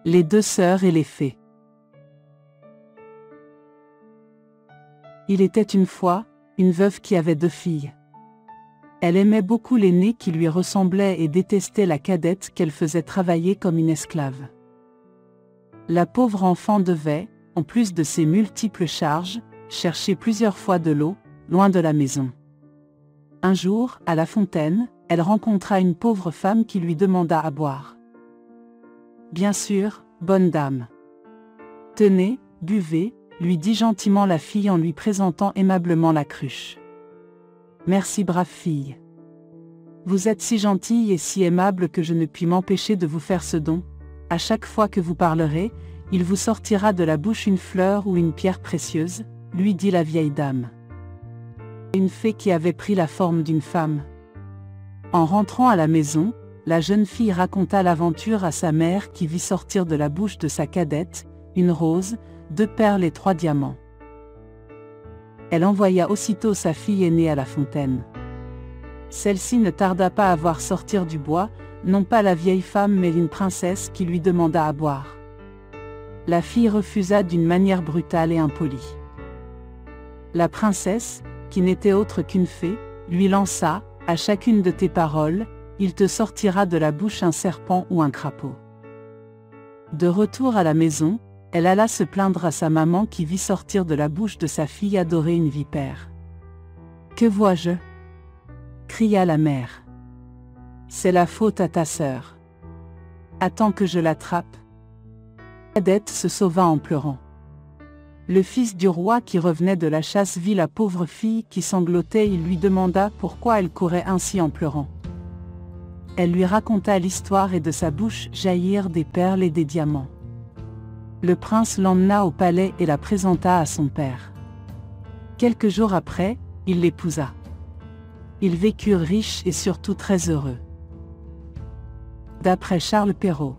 Les deux sœurs et les fées. Il était une fois, une veuve qui avait 2 filles. Elle aimait beaucoup l'aînée qui lui ressemblait et détestait la cadette qu'elle faisait travailler comme une esclave. La pauvre enfant devait, en plus de ses multiples charges, chercher plusieurs fois de l'eau, loin de la maison. Un jour, à la fontaine, elle rencontra une pauvre femme qui lui demanda à boire. « Bien sûr, bonne dame. Tenez, buvez », lui dit gentiment la fille en lui présentant aimablement la cruche. « Merci brave fille. Vous êtes si gentille et si aimable que je ne puis m'empêcher de vous faire ce don. À chaque fois que vous parlerez, il vous sortira de la bouche une fleur ou une pierre précieuse, » lui dit la vieille dame. Une fée qui avait pris la forme d'une femme. En rentrant à la maison, la jeune fille raconta l'aventure à sa mère qui vit sortir de la bouche de sa cadette, une rose, 2 perles et 3 diamants. Elle envoya aussitôt sa fille aînée à la fontaine. Celle-ci ne tarda pas à voir sortir du bois, non pas la vieille femme mais une princesse qui lui demanda à boire. La fille refusa d'une manière brutale et impolie. La princesse, qui n'était autre qu'une fée, lui lança, à chacune de tes paroles, il te sortira de la bouche un serpent ou un crapaud. De retour à la maison, elle alla se plaindre à sa maman qui vit sortir de la bouche de sa fille adorée une vipère. « Que vois-je » cria la mère. « C'est la faute à ta sœur. Attends que je l'attrape. » Cadette se sauva en pleurant. Le fils du roi qui revenait de la chasse vit la pauvre fille qui sanglotait et lui demanda pourquoi elle courait ainsi en pleurant. Elle lui raconta l'histoire et de sa bouche jaillirent des perles et des diamants. Le prince l'emmena au palais et la présenta à son père. Quelques jours après, il l'épousa. Ils vécurent riches et surtout très heureux. D'après Charles Perrault.